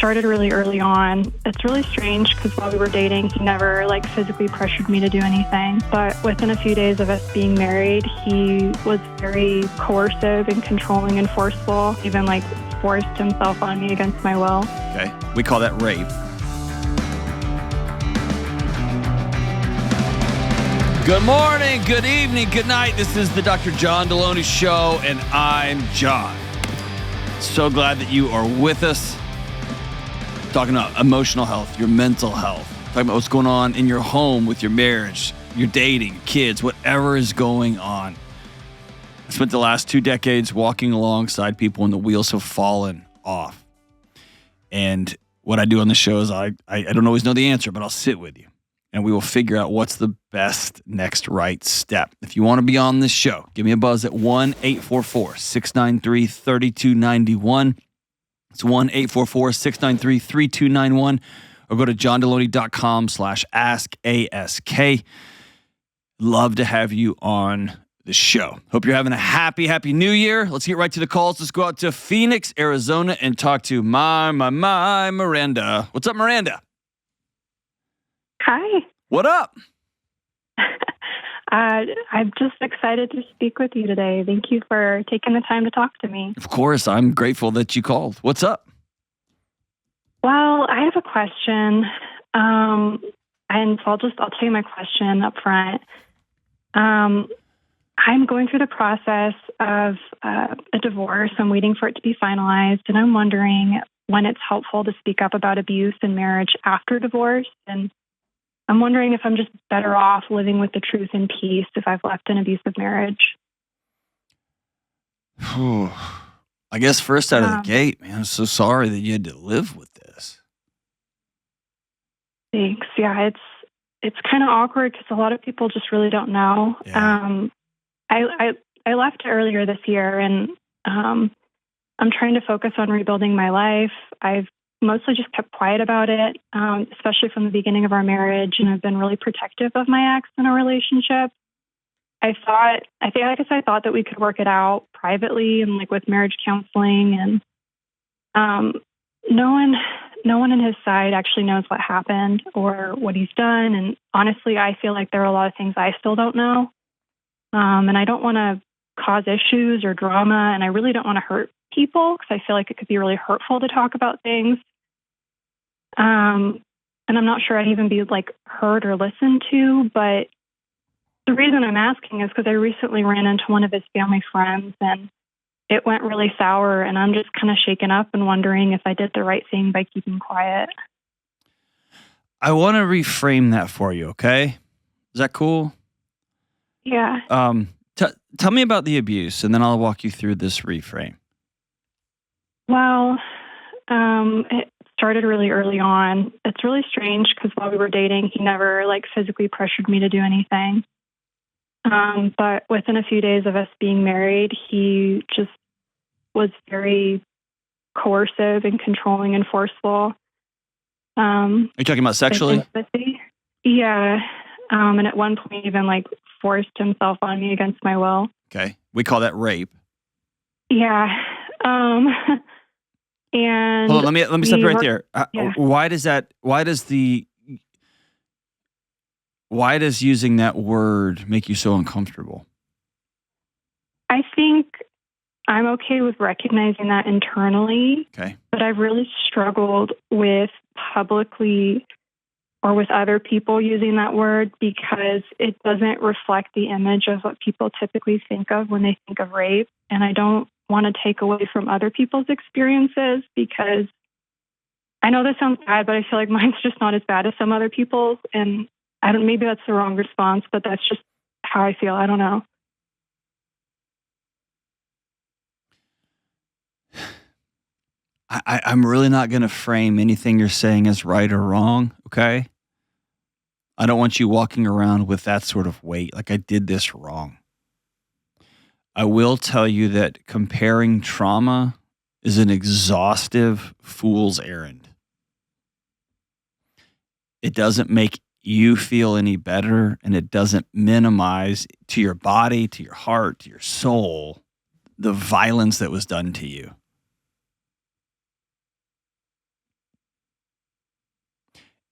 started really early on. It's really strange because while we were dating, he never physically pressured me to do anything. But within a few days of us being married, he was very coercive and controlling and forceful, even forced himself on me against my will. Okay. We call that rape. Good morning, good evening, good night. This is the Dr. John Delony Show, and I'm John. So glad that you are with us. Talking about emotional health, your mental health. Talking about what's going on in your home, with your marriage, your dating, your kids, whatever is going on. I spent the last 2 decades walking alongside people when the wheels have fallen off. And what I do on the show is I don't always know the answer, but I'll sit with you. And we will figure out what's the best next right step. If you want to be on this show, give me a buzz at 1-844-693-3291. It's 1-844-693-3291. Or go to johndeloney.com/askask. Love to have you on the show. Hope you're having a happy new year. Let's get right to the calls. Let's go out to Phoenix, Arizona, and talk to my Miranda. What's up, Miranda? Hi. What up? I'm just excited to speak with you today. Thank you for taking the time to talk to me. Of course, I'm grateful that you called. What's up? Well, I have a question. And so I'll tell you my question up front. I'm going through the process of a divorce. I'm waiting for it to be finalized, and I'm wondering when it's helpful to speak up about abuse in marriage after divorce. And I'm wondering if I'm just better off living with the truth in peace if I've left an abusive marriage. I guess first out of the gate, man, I'm so sorry that you had to live with this. Thanks. Yeah, it's kind of awkward because a lot of people just really don't know. Yeah. I left earlier this year, and I'm trying to focus on rebuilding my life. I've mostly just kept quiet about it, especially from the beginning of our marriage, and I've been really protective of my ex in a relationship. I thought that we could work it out privately and with marriage counseling, and no one on his side actually knows what happened or what he's done. And honestly, I feel like there are a lot of things I still don't know, and I don't want to cause issues or drama, and I really don't want to hurt people because I feel like it could be really hurtful to talk about things. And I'm not sure I'd even be heard or listened to, but the reason I'm asking is because I recently ran into one of his family friends, and it went really sour, and I'm just kind of shaken up and wondering if I did the right thing by keeping quiet. I want to reframe that for you, okay? Is that cool? Yeah. Tell me about the abuse, and then I'll walk you through this reframe. Well, it started really early on. It's really strange because while we were dating, he never physically pressured me to do anything. But within a few days of us being married, he just was very coercive and controlling and forceful. Are you talking about sexually? Yeah. And at one point even forced himself on me against my will. Okay. We call that rape. Yeah. And hold on, let me stop right there. Yeah. Why does using that word make you so uncomfortable? I think I'm okay with recognizing that internally. Okay. But I've really struggled with publicly or with other people using that word because it doesn't reflect the image of what people typically think of when they think of rape. And I don't want to take away from other people's experiences because I know this sounds bad, but I feel like mine's just not as bad as some other people's. And maybe that's the wrong response, but that's just how I feel. I don't know. I'm really not going to frame anything you're saying as right or wrong, okay? I don't want you walking around with that sort of weight, like I did this wrong. I will tell you that comparing trauma is an exhaustive fool's errand. It doesn't make you feel any better, and it doesn't minimize to your body, to your heart, to your soul, the violence that was done to you.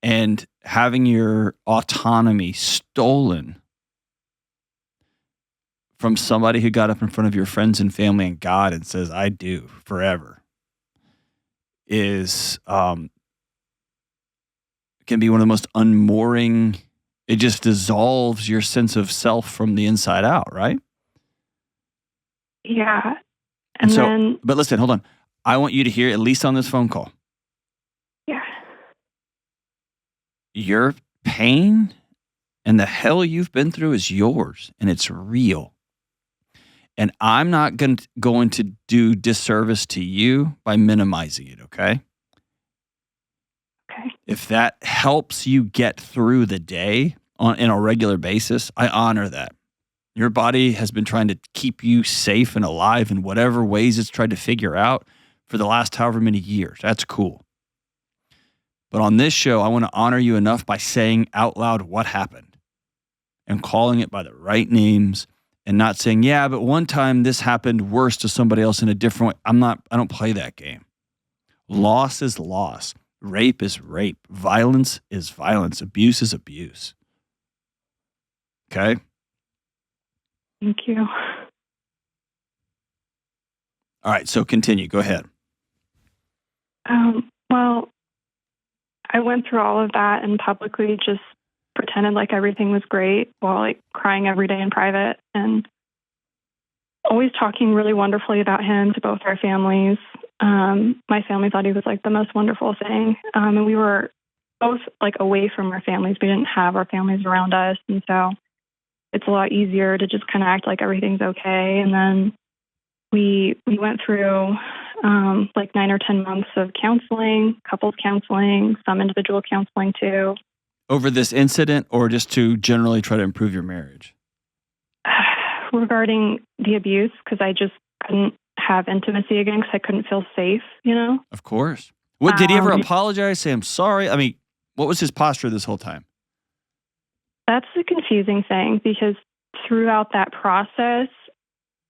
and having your autonomy stolen from somebody who got up in front of your friends and family and God and says, I do forever, is can be one of the most unmooring. It just dissolves your sense of self from the inside out, right? Yeah. And so, then, but listen, hold on. I want you to hear, at least on this phone call. Yeah. Your pain and the hell you've been through is yours, and it's real. And I'm not going to do disservice to you by minimizing it, okay? Okay. If that helps you get through the day in a regular basis, I honor that. Your body has been trying to keep you safe and alive in whatever ways it's tried to figure out for the last however many years. That's cool. But on this show, I want to honor you enough by saying out loud what happened and calling it by the right names and not saying, yeah, but one time this happened worse to somebody else in a different way. I don't play that game. Loss is loss. Rape is rape. Violence is violence. Abuse is abuse. Okay? Thank you. All right, so continue. Go ahead. Well, I went through all of that and publicly just pretended like everything was great while like crying every day in private and always talking really wonderfully about him to both our families. My family thought he was like the most wonderful thing. And we were both like away from our families. We didn't have our families around us. And so it's a lot easier to just kind of act like everything's okay. And then we went through like 9 or 10 months of counseling, couples counseling, some individual counseling too. Over this incident or just to generally try to improve your marriage? Regarding the abuse, because I just couldn't have intimacy again because I couldn't feel safe, you know? Of course. What, did he ever apologize, say, I'm sorry? I mean, what was his posture this whole time? That's the confusing thing because throughout that process,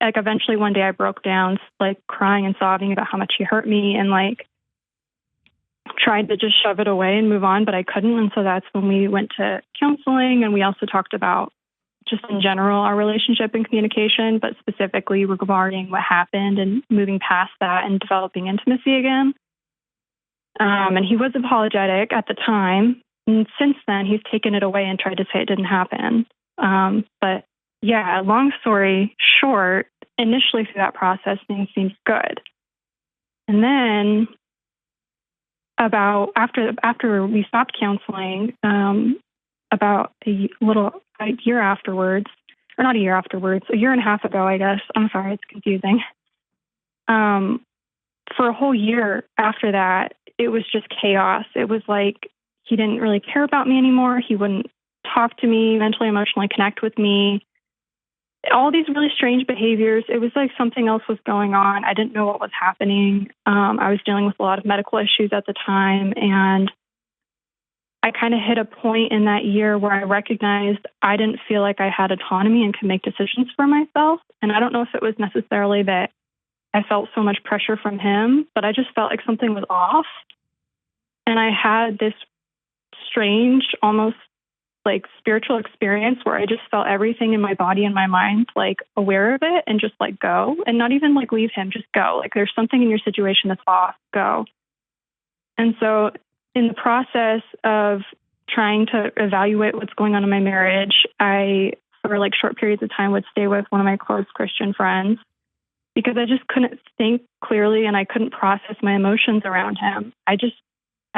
like eventually one day I broke down, like crying and sobbing about how much he hurt me and like tried to just shove it away and move on, but I couldn't. And so that's when we went to counseling and we also talked about just in general our relationship and communication, but specifically regarding what happened and moving past that and developing intimacy again. And he was apologetic at the time. And since then, he's taken it away and tried to say it didn't happen. But yeah, long story short, initially through that process, things seemed good. And then after we stopped counseling, about a year afterwards, or not a year afterwards, a year and a half ago, I guess. I'm sorry, it's confusing. For a whole year after that, it was just chaos. It was like he didn't really care about me anymore. He wouldn't talk to me, mentally, emotionally connect with me. All these really strange behaviors. It was like something else was going on. I didn't know what was happening. I was dealing with a lot of medical issues at the time, and I kind of hit a point in that year where I recognized I didn't feel like I had autonomy and could make decisions for myself. And I don't know if it was necessarily that I felt so much pressure from him, but I just felt like something was off. And I had this strange, almost like spiritual experience where I just felt everything in my body and my mind, like aware of it and just like go and not even like leave him, just go. Like there's something in your situation that's off, go. And so in the process of trying to evaluate what's going on in my marriage, I, for like short periods of time, would stay with one of my close Christian friends because I just couldn't think clearly and I couldn't process my emotions around him. I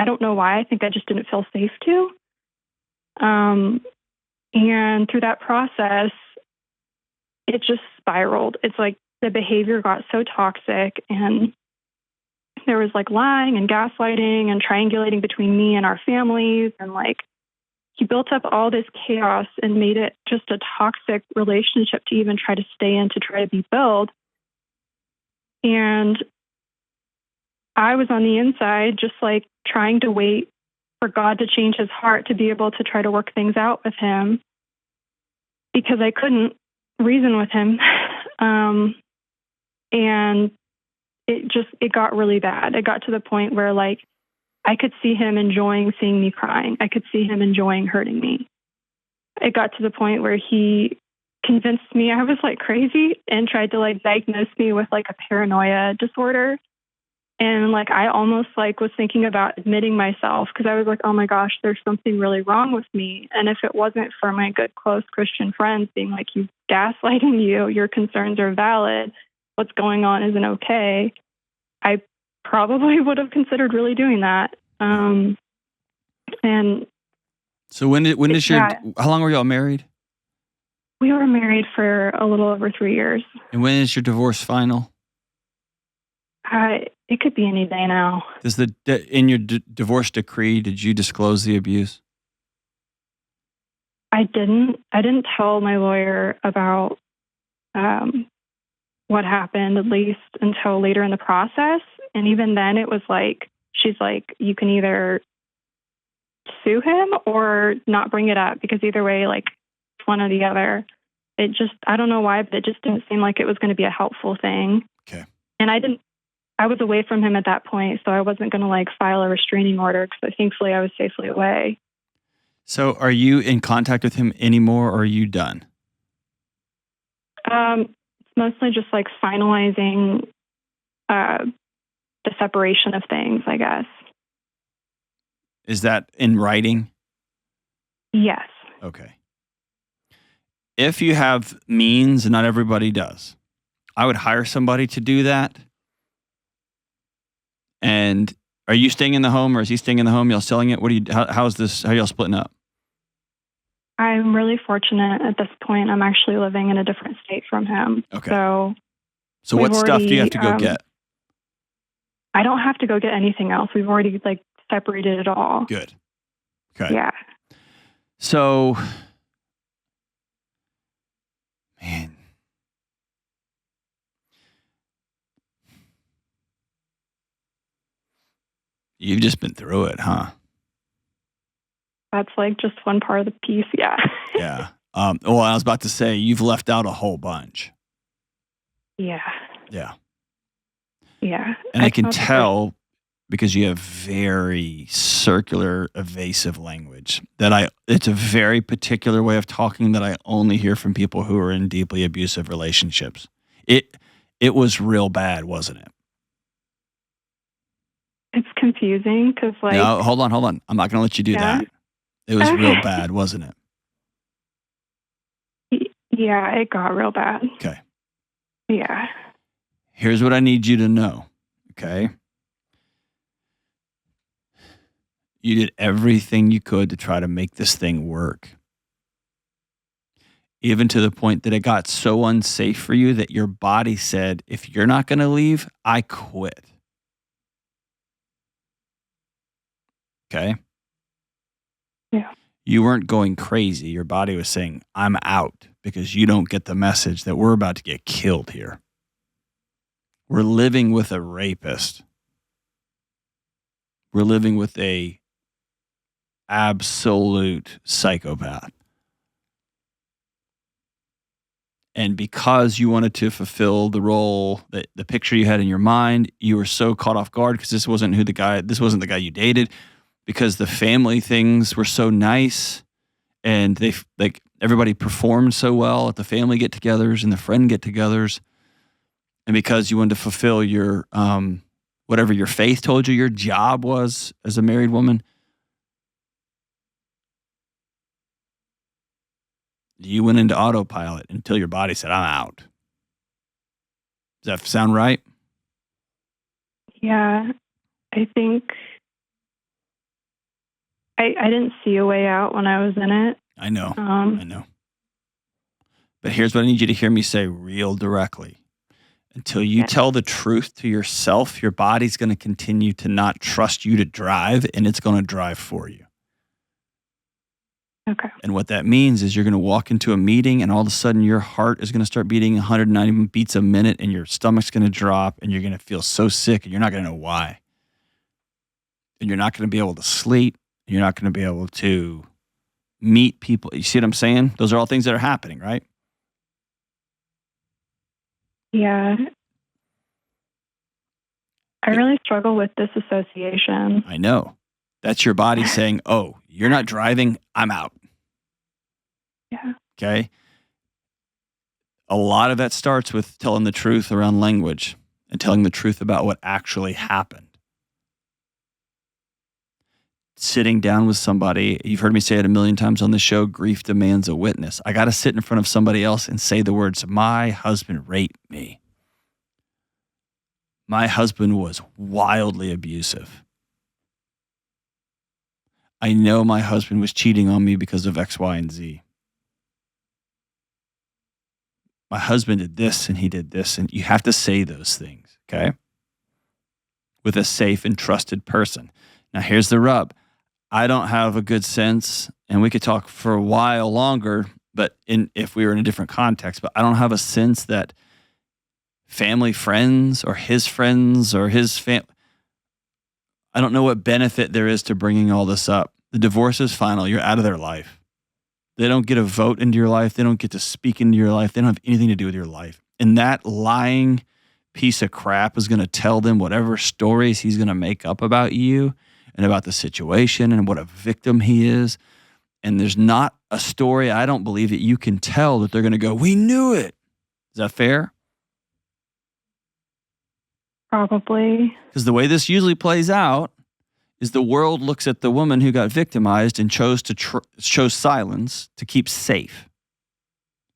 don't know why. I think I just didn't feel safe to. And through that process, it just spiraled. It's like the behavior got so toxic and there was like lying and gaslighting and triangulating between me and our families. And like he built up all this chaos and made it just a toxic relationship to even try to stay in, to try to be built. And I was on the inside, just like trying to wait for God to change his heart to be able to try to work things out with him because I couldn't reason with him. And it got really bad. It got to the point where like I could see him enjoying seeing me crying. I could see him enjoying hurting me. It got to the point where he convinced me I was like crazy and tried to like diagnose me with like a paranoia disorder. And like I almost like was thinking about admitting myself because I was like, oh my gosh, there's something really wrong with me. And if it wasn't for my good, close Christian friends being like, he's gaslighting you, your concerns are valid, what's going on isn't okay, I probably would have considered really doing that. And so how long were y'all married? We were married for a little over 3 years. And when is your divorce final? It could be any day now. Does in your divorce decree, did you disclose the abuse? I didn't tell my lawyer about what happened, at least until later in the process. And even then it was like, she's like, you can either sue him or not bring it up because either way, like one or the other. It just, I don't know why, but it just didn't seem like it was going to be a helpful thing. Okay. And I was away from him at that point, so I wasn't going to like file a restraining order because thankfully I was safely away. So are you in contact with him anymore or are you done? It's mostly just like finalizing the separation of things, I guess. Is that in writing? Yes. Okay. If you have means, and not everybody does, I would hire somebody to do that. And are you staying in the home or is he staying in the home? Y'all selling it? How's this? How y'all splitting up? I'm really fortunate at this point. I'm actually living in a different state from him. Okay. So what stuff do you have to go get? I don't have to go get anything else. We've already like separated it all. Good. Okay. Yeah. So, man. You've just been through it, huh? That's like just one part of the piece, yeah. Yeah. I was about to say, you've left out a whole bunch. Yeah. Yeah. Yeah. And I can tell because you have very circular, evasive language it's a very particular way of talking that I only hear from people who are in deeply abusive relationships. It was real bad, wasn't it? It's confusing because like... No, hold on. I'm not going to let you do that. It was real bad, wasn't it? Yeah, it got real bad. Okay. Yeah. Here's what I need you to know, okay? You did everything you could to try to make this thing work. Even to the point that it got so unsafe for you that your body said, if you're not going to leave, I quit. Okay? Yeah. You weren't going crazy. Your body was saying, I'm out because you don't get the message that we're about to get killed here. We're living with a rapist. We're living with a absolute psychopath. And because you wanted to fulfill the role, that the picture you had in your mind, you were so caught off guard because this wasn't the guy you dated, because the family things were so nice and they like everybody performed so well at the family get-togethers and the friend get-togethers. And because you wanted to fulfill your whatever your faith told you your job was as a married woman, you went into autopilot until your body said, I'm out. Does that sound right? Yeah, I think I didn't see a way out when I was in it. I know. I know. But here's what I need you to hear me say real directly. Until you tell the truth to yourself, your body's going to continue to not trust you to drive, and it's going to drive for you. Okay. And what that means is you're going to walk into a meeting and all of a sudden your heart is going to start beating 190 beats a minute and your stomach's going to drop and you're going to feel so sick and you're not going to know why. And you're not going to be able to sleep. You're not going to be able to meet people. You see what I'm saying? Those are all things that are happening, right? Yeah. I I really struggle with disassociation. I know. That's your body saying, oh, you're not driving, I'm out. Yeah. Okay? A lot of that starts with telling the truth around language and telling the truth about what actually happened. Sitting down with somebody, you've heard me say it a million times on the show, grief demands a witness. I got to sit in front of somebody else and say the words, my husband raped me. My husband was wildly abusive. I know my husband was cheating on me because of X, Y, and Z. My husband did this and he did this. And you have to say those things, okay? With a safe and trusted person. Now, here's the rub. I don't have a good sense, and we could talk for a while longer, but if we were in a different context, but I don't have a sense that family friends or his friends or his family, I don't know what benefit there is to bringing all this up. The divorce is final. You're out of their life. They don't get a vote into your life. They don't get to speak into your life. They don't have anything to do with your life. And that lying piece of crap is going to tell them whatever stories he's going to make up about you and about the situation and what a victim he is. And there's not a story, I don't believe, that you can tell that they're going to go, we knew it. Is that fair? Probably. Because the way this usually plays out is the world looks at the woman who got victimized and chose silence to keep safe.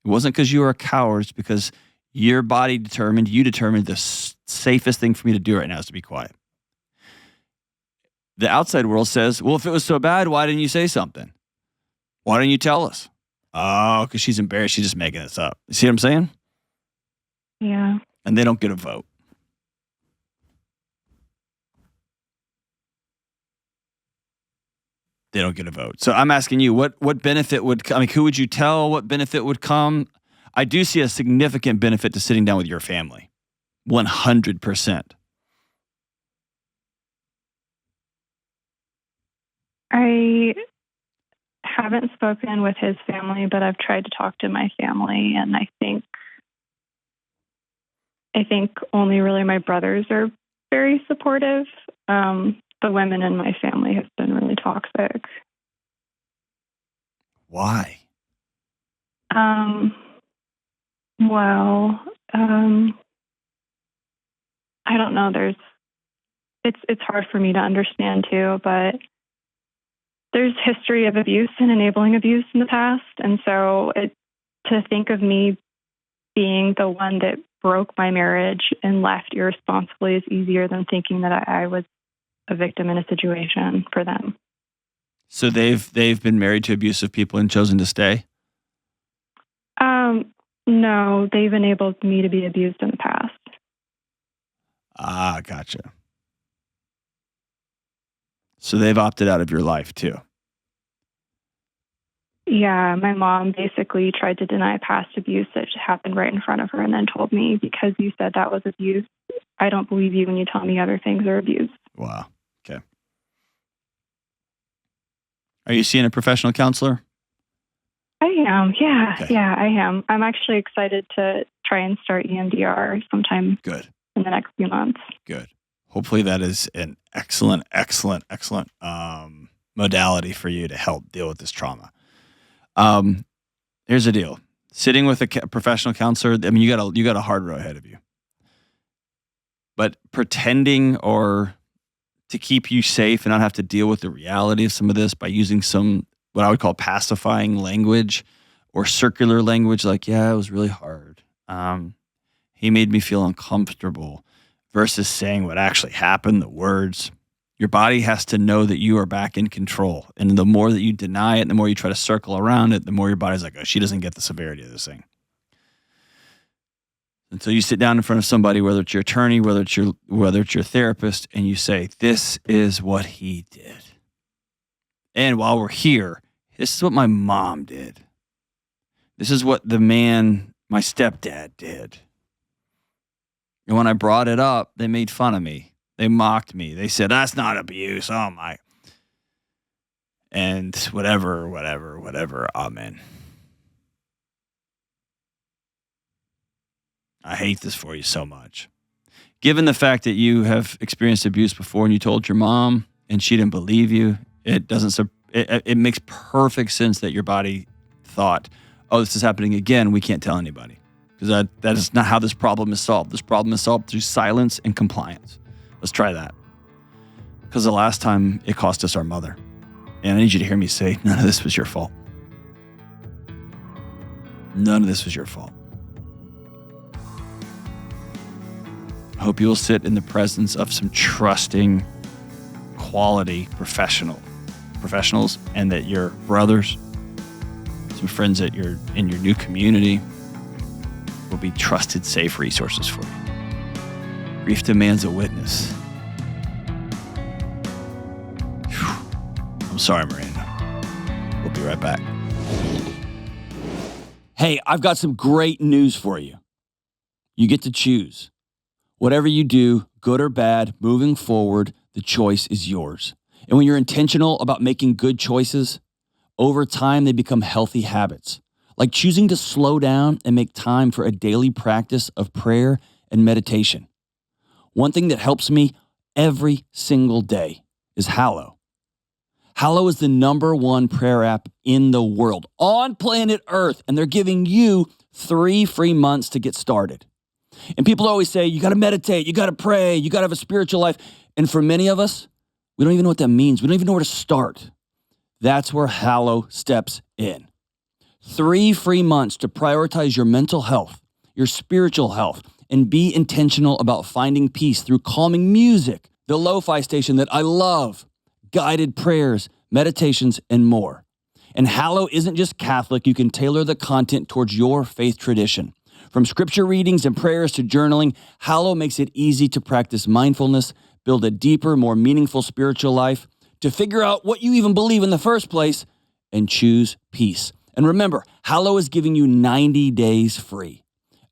It wasn't because you were a coward. It's because your body you determined the safest thing for me to do right now is to be quiet. The outside world says, well, if it was so bad, why didn't you say something? Why didn't you tell us? Oh, because she's embarrassed. She's just making this up. You see what I'm saying? Yeah. And they don't get a vote. They don't get a vote. So I'm asking you, what benefit who would you tell? What benefit would come? I do see a significant benefit to sitting down with your family. 100%. I haven't spoken with his family, but I've tried to talk to my family, and I think only really my brothers are very supportive. The women in my family have been really toxic. Why? Well, I don't know. It's hard for me to understand too, but there's history of abuse and enabling abuse in the past. And so to think of me being the one that broke my marriage and left irresponsibly is easier than thinking that I was a victim in a situation for them. So they've been married to abusive people and chosen to stay? No, they've enabled me to be abused in the past. Ah, gotcha. So they've opted out of your life too? Yeah, my mom basically tried to deny past abuse that happened right in front of her and then told me, because you said that was abuse, I don't believe you when you tell me other things are abuse. Wow. Okay. Are you seeing a professional counselor? I am. Yeah. Okay. Yeah, I am. I'm actually excited to try and start EMDR sometime Good. in the next few months. Good. Hopefully that is an excellent modality for you to help deal with this trauma. Here's the deal. Sitting with a professional counselor, I mean, you got a hard road ahead of you. But pretending or to keep you safe and not have to deal with the reality of some of this by using some, what I would call pacifying language or circular language, like, yeah, it was really hard. He made me feel uncomfortable, versus saying what actually happened, the words. Your body has to know that you are back in control. And the more that you deny it, the more you try to circle around it, the more your body's like, oh, she doesn't get the severity of this thing. Until you sit down in front of somebody, whether it's your attorney, whether it's your therapist, and you say, this is what he did. And while we're here, this is what my mom did. This is what the man, my stepdad, did. And when I brought it up, they made fun of me. They mocked me. They said, that's not abuse. Oh, my. And whatever. Amen. I hate this for you so much. given the fact that you have experienced abuse before and you told your mom and she didn't believe you, it makes perfect sense that your body thought, oh, this is happening again. We can't tell anybody. Because that is not how this problem is solved. This problem is solved through silence and compliance. Let's try that. Because the last time it cost us our mother. And I need you to hear me say, none of this was your fault. None of this was your fault. I hope you will sit in the presence of some trusting, quality professionals, and that your brothers, some friends in your new community will be trusted, safe resources for you. Grief demands a witness. Whew. I'm sorry, Miranda. We'll be right back. Hey, I've got some great news for you. You get to choose. Whatever you do, good or bad, moving forward, the choice is yours. And when you're intentional about making good choices, over time they become healthy habits. Like choosing to slow down and make time for a daily practice of prayer and meditation. One thing that helps me every single day is Hallow. Hallow is the #1 prayer app in the world, on planet Earth, and they're giving you 3 free months to get started. And people always say, you got to meditate, you got to pray, you got to have a spiritual life. And for many of us, we don't even know what that means. We don't even know where to start. That's where Hallow steps in. 3 free months to prioritize your mental health, your spiritual health, and be intentional about finding peace through calming music, the lo-fi station that I love, guided prayers, meditations, and more. And Hallow isn't just Catholic. You can tailor the content towards your faith tradition. From scripture readings and prayers to journaling, Hallow makes it easy to practice mindfulness, build a deeper, more meaningful spiritual life, to figure out what you even believe in the first place, and choose peace. And remember, Hallow is giving you 90 days free.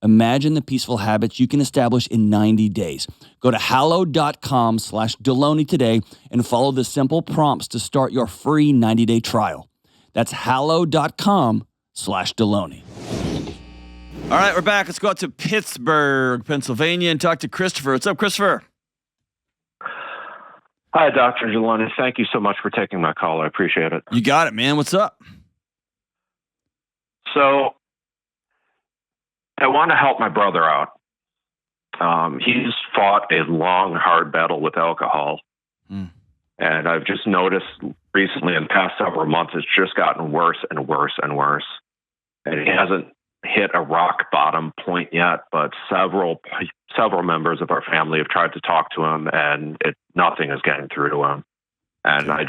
Imagine the peaceful habits you can establish in 90 days. Go to hallow.com/Delony today and follow the simple prompts to start your free 90-day trial. That's hallow.com/Delony. All right, we're back. Let's go out to Pittsburgh, Pennsylvania, and talk to Christopher. What's up, Christopher? Hi, Dr. Delony. Thank you so much for taking my call. I appreciate it. You got it, man. What's up? So, I want to help my brother out. He's fought a long, hard battle with alcohol. And I've just noticed recently in the past several months, it's just gotten worse and worse and worse. And he hasn't hit a rock bottom point yet, but several members of our family have tried to talk to him, and nothing is getting through to him. And I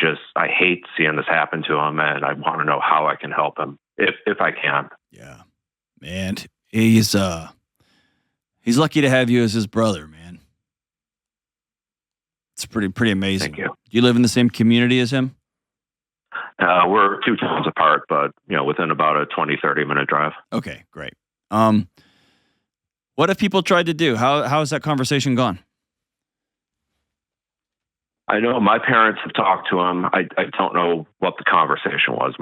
hate seeing this happen to him, and I want to know how I can help him if I can. Yeah, man, he's lucky to have you as his brother, man. It's pretty amazing. Thank you. Do you live in the same community as him? We're 2 towns apart, but within about a 20-30 minute drive. Okay, great. What have people tried to do? How has that conversation gone? I know my parents have talked to him. I don't know what the conversation was.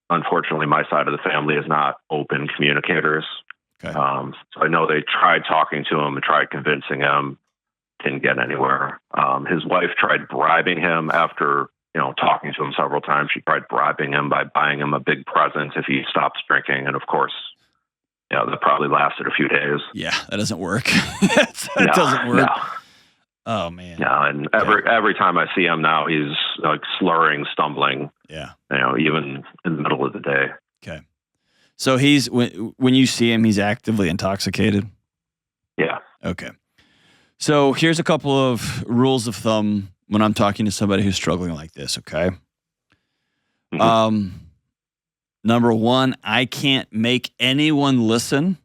Unfortunately, my side of the family is not open communicators. Okay. So I know they tried talking to him and tried convincing him. Didn't get anywhere. His wife tried bribing him after talking to him several times. She tried bribing him by buying him a big present if he stops drinking. And of course, that probably lasted a few days. Yeah, that doesn't work. That doesn't work. No. Oh, man. Yeah, and every time I see him now, he's like slurring, stumbling. Yeah. Even in the middle of the day. Okay. So when you see him, he's actively intoxicated? Yeah. Okay. So here's a couple of rules of thumb when I'm talking to somebody who's struggling like this, okay? Mm-hmm. Number 1, I can't make anyone listen.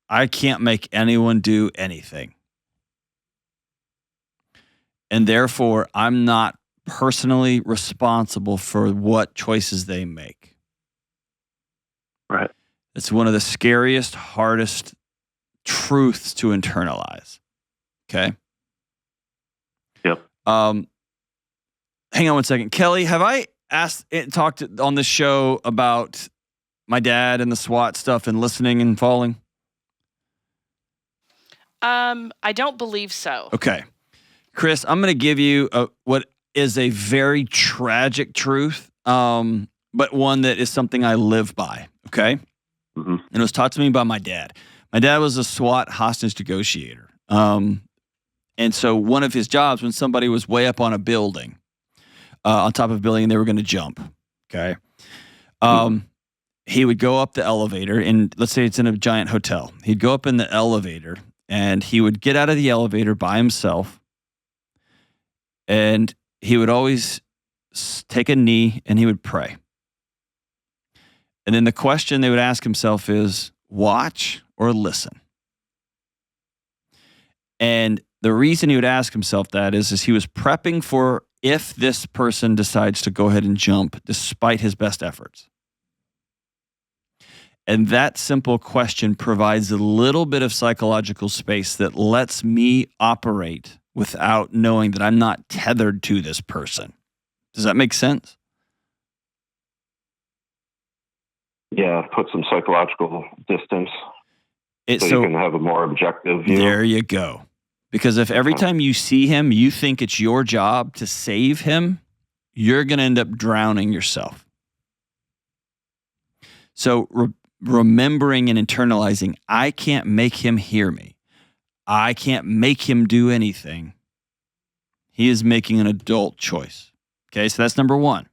I can't make anyone do anything. And therefore, I'm not personally responsible for what choices they make. Right. It's one of the scariest, hardest truths to internalize. Okay? Yep. Hang on one second. Kelly, have I talked on this show about my dad and the SWAT stuff and listening and falling? I don't believe so. Okay. Chris, I'm going to give you what is a very tragic truth, but one that is something I live by, okay? Mm-hmm. And it was taught to me by my dad. My dad was a SWAT hostage negotiator. And so one of his jobs, when somebody was way up on a building, on top of a building, they were going to jump, okay? He would go up the elevator, and let's say it's in a giant hotel. He'd go up in the elevator, and he would get out of the elevator by himself, and he would always take a knee, and he would pray. And then the question they would ask himself is, watch or listen? And the reason he would ask himself that is he was prepping for if this person decides to go ahead and jump despite his best efforts. And that simple question provides a little bit of psychological space that lets me operate without knowing that I'm not tethered to this person. Does that make sense? Yeah, put some psychological distance so you can have a more objective view. There you go. Because if every time you see him, you think it's your job to save him, you're going to end up drowning yourself. So remembering and internalizing, I can't make him hear me. I can't make him do anything. He is making an adult choice. Okay, so that's number one.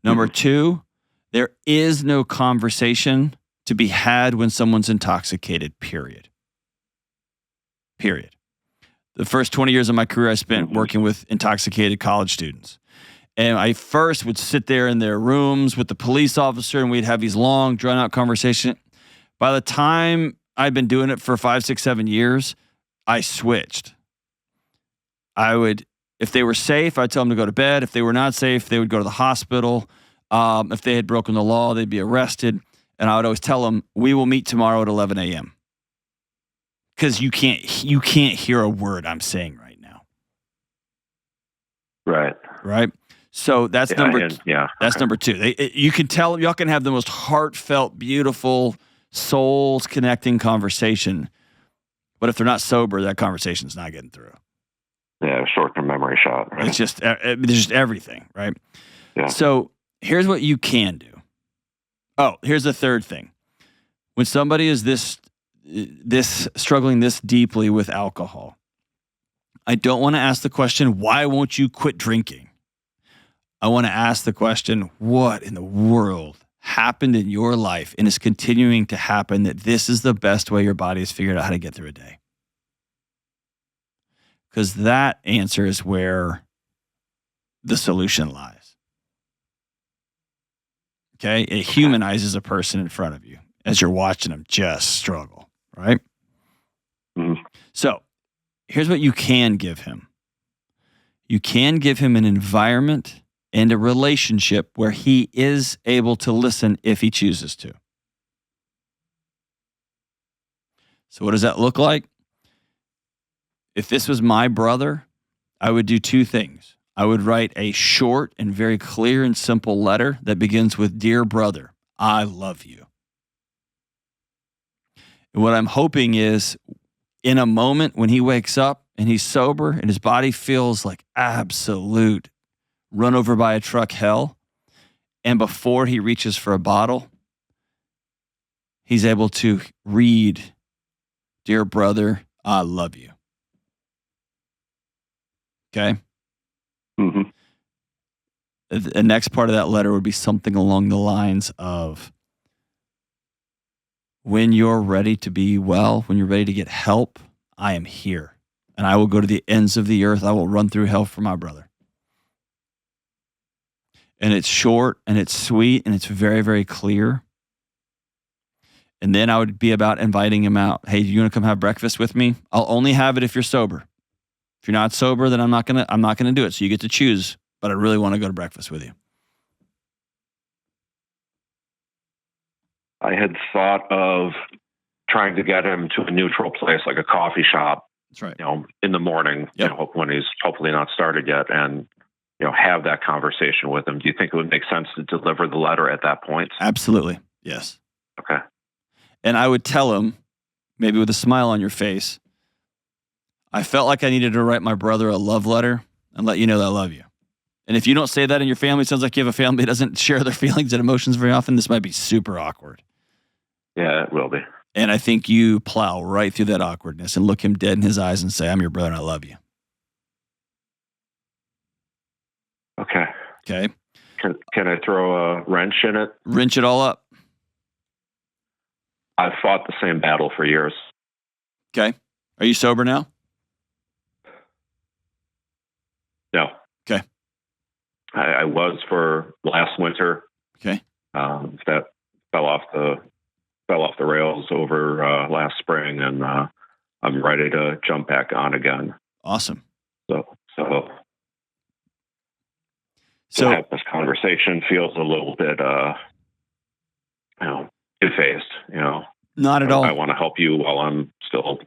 Number two, there is no conversation to be had when someone's intoxicated, period. Period. The first 20 years of my career I spent working with intoxicated college students. And I first would sit there in their rooms with the police officer, and we'd have these long, drawn-out conversations. By the time I'd been doing it for 5, 6, 7 years, I switched. I would, if they were safe, I'd tell them to go to bed. If they were not safe, they would go to the hospital. If they had broken the law, they'd be arrested. And I would always tell them, we will meet tomorrow at 11 a.m. Because you can't hear a word I'm saying right now. Right. So that's number two. You can tell y'all can have the most heartfelt, beautiful, souls connecting conversation, but if they're not sober, that conversation's not getting through. Yeah, short-term memory shot. Right? It's just everything, right? Yeah. So here's what you can do. Oh, here's the third thing. When somebody is this struggling this deeply with alcohol, I don't want to ask the question, why won't you quit drinking? I want to ask the question, what in the world happened in your life and is continuing to happen that this is the best way your body has figured out how to get through a day? Because that answer is where the solution lies. Okay? It humanizes a person in front of you as you're watching them just struggle, right? Mm-hmm. So here's what you can give him. You can give him an environment and a relationship where he is able to listen if he chooses to. So what does that look like? If this was my brother, I would do two things. I would write a short and very clear and simple letter that begins with, "Dear brother, I love you." And what I'm hoping is, in a moment when he wakes up and he's sober and his body feels like absolute run over by a truck hell, and before he reaches for a bottle, he's able to read, "Dear brother, I love you." Okay? Mm-hmm. The next part of that letter would be something along the lines of, when you're ready to be well, when you're ready to get help, I am here. And I will go to the ends of the earth. I will run through hell for my brother. And it's short and it's sweet and it's very, very clear. And then I would be about inviting him out. Hey, you want to come have breakfast with me? I'll only have it if you're sober. If you're not sober, then I'm not gonna do it. So you get to choose. But I really want to go to breakfast with you. I had thought of trying to get him to a neutral place, like a coffee shop. That's right. In the morning, Yep. When he's hopefully not started yet, and have that conversation with him. Do you think it would make sense to deliver the letter at that point? Absolutely. Yes. Okay. And I would tell him, maybe with a smile on your face, I felt like I needed to write my brother a love letter and let you know that I love you. And if you don't say that in your family, it sounds like you have a family that doesn't share their feelings and emotions very often. This might be super awkward. Yeah, it will be. And I think you plow right through that awkwardness and look him dead in his eyes and say, I'm your brother and I love you. Okay. Okay. Can I throw a wrench in it? Wrench it all up. I've fought the same battle for years. Okay. Are you sober now? No. Okay. I was for last winter. Okay. That fell off the rails over last spring, and I'm ready to jump back on again. Awesome. So to have this conversation feels a little bit, two-faced. Not at all. I want to help you while I'm still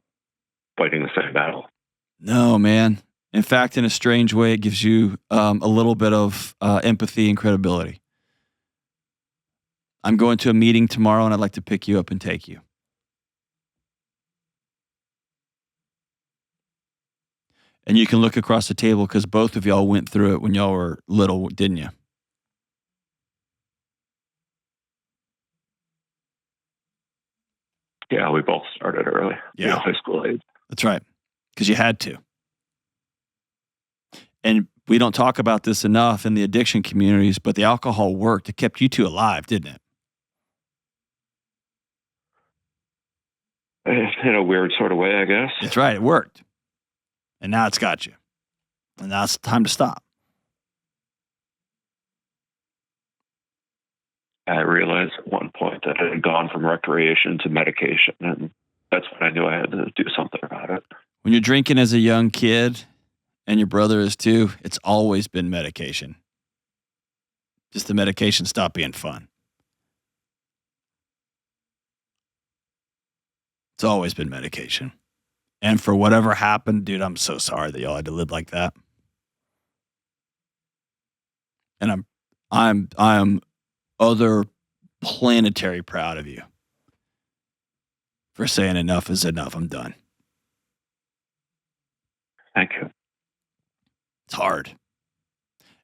fighting the same battle. No, man. In fact, in a strange way, it gives you a little bit of empathy and credibility. I'm going to a meeting tomorrow, and I'd like to pick you up and take you. And you can look across the table because both of y'all went through it when y'all were little, didn't you? Yeah, we both started early. Yeah. High school age. That's right. Because you had to. And we don't talk about this enough in the addiction communities, but the alcohol worked. It kept you two alive, didn't it? In a weird sort of way, I guess. That's right. It worked. And now it's got you. And now it's time to stop. I realized at one point that I had gone from recreation to medication, and that's when I knew I had to do something about it. When you're drinking as a young kid, and your brother is too, it's always been medication. Just the medication stopped being fun. It's always been medication. And for whatever happened, dude, I'm so sorry that y'all had to live like that. And I'm other planetary proud of you for saying enough is enough. I'm done. Thank you. It's hard.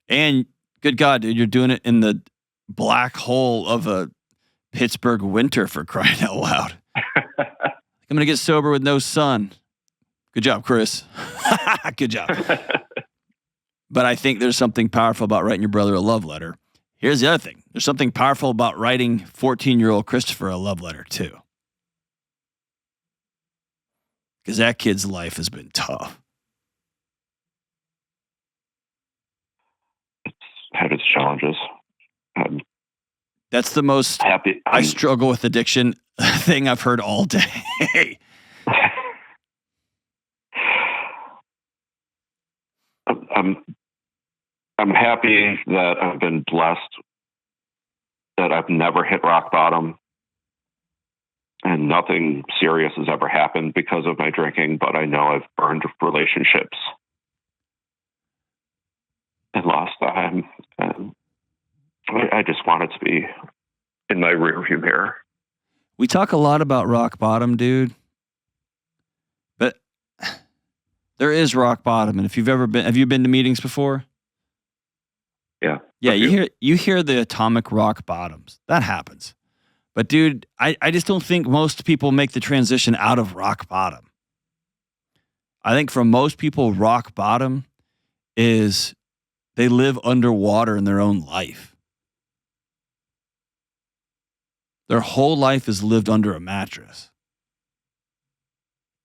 And good God, dude, you're doing it in the black hole of a Pittsburgh winter, for crying out loud. I'm going to get sober with no sun. Good job, Chris. Good job. But I think there's something powerful about writing your brother a love letter. Here's the other thing. There's something powerful about writing 14-year-old Christopher a love letter, too. Because that kid's life has been tough. It's had its challenges. That's the most happy. I struggle with addiction thing I've heard all day. I'm happy that I've been blessed that I've never hit rock bottom and nothing serious has ever happened because of my drinking, but I know I've burned relationships and lost time. And I just want it to be in my rearview mirror. We talk a lot about rock bottom, dude. But there is rock bottom. And if you've ever been, have you been to meetings before? Yeah. Yeah, you hear the atomic rock bottoms. That happens. But dude, I just don't think most people make the transition out of rock bottom. I think for most people, rock bottom is they live underwater in their own life. Their whole life is lived under a mattress.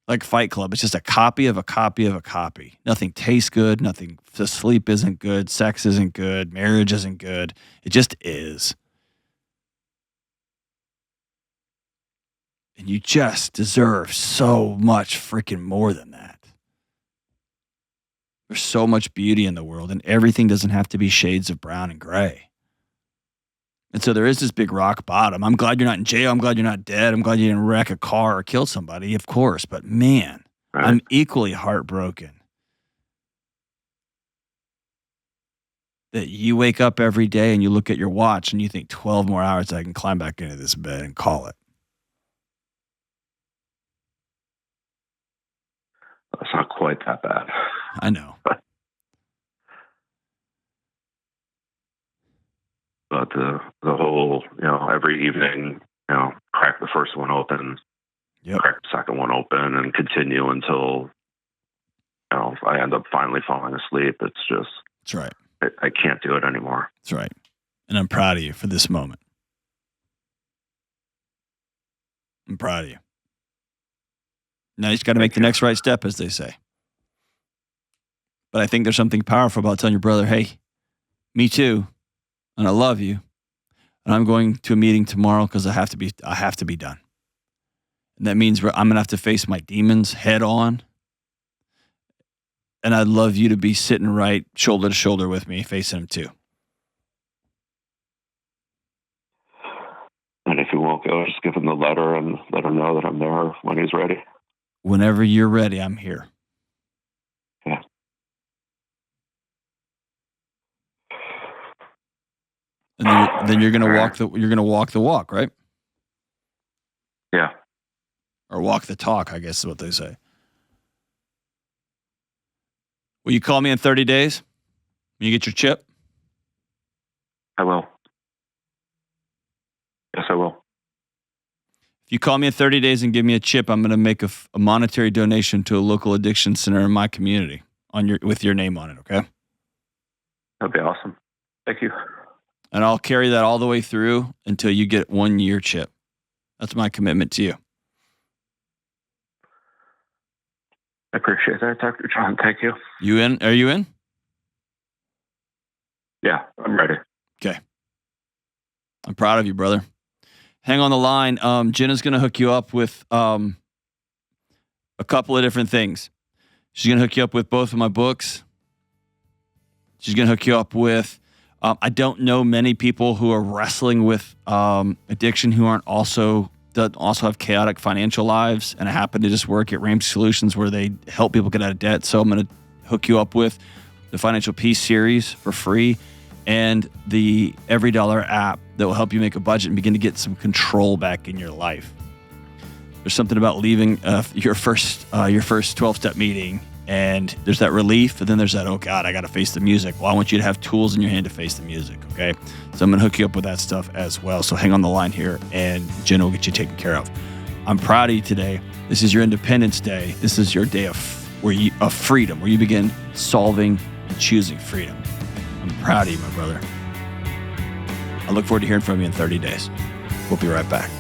Like Fight Club, it's just a copy of a copy of a copy. Nothing tastes good. Nothing, the sleep isn't good. Sex isn't good. Marriage isn't good. It just is. And you just deserve so much freaking more than that. There's so much beauty in the world, and everything doesn't have to be shades of brown and gray. And so there is this big rock bottom. I'm glad you're not in jail. I'm glad you're not dead. I'm glad you didn't wreck a car or kill somebody, of course. But man, right. I'm equally heartbroken that you wake up every day and you look at your watch and you think 12 more hours I can climb back into this bed and call it. It's not quite that bad. I know. But the whole, every evening, crack the first one open, crack the second one open, and continue until, I end up finally falling asleep. It's just, that's right. I can't do it anymore. That's right. And I'm proud of you for this moment. I'm proud of you. Now you just got to make the next right step, as they say. But I think there's something powerful about telling your brother, hey, me too, and I love you, and I'm going to a meeting tomorrow because I have to be done. And that means I'm going to have to face my demons head on. And I'd love you to be sitting right shoulder to shoulder with me, facing them too. And if he won't go, just give him the letter and let him know that I'm there when he's ready. Whenever you're ready, I'm here. Yeah. And then you're gonna walk the walk, right? Yeah. Or walk the talk, I guess is what they say. Will you call me in 30 days when you get your chip? I will. Yes, I will. If you call me in 30 days and give me a chip, I'm going to make a monetary donation to a local addiction center in my community with your name on it, okay? That'd be awesome. Thank you. And I'll carry that all the way through until you get 1 year chip. That's my commitment to you. I appreciate that, Dr. John. Thank you. You in? Are you in? Yeah, I'm ready. Okay. I'm proud of you, brother. Hang on the line. Jenna's going to hook you up with a couple of different things. She's going to hook you up with both of my books. She's going to hook you up with, I don't know many people who are wrestling with addiction who also have chaotic financial lives, and I happen to just work at Ramsey Solutions where they help people get out of debt. So I'm going to hook you up with the Financial Peace series for free and the Every Dollar app that will help you make a budget and begin to get some control back in your life. There's something about leaving your first 12-step meeting, and there's that relief, and then there's that, oh God, I got to face the music. Well, I want you to have tools in your hand to face the music, okay? So I'm going to hook you up with that stuff as well. So hang on the line here, and Jenna will get you taken care of. I'm proud of you today. This is your Independence Day. This is your day of freedom, where you begin solving and choosing freedom. I'm proud of you, my brother. I look forward to hearing from you in 30 days. We'll be right back.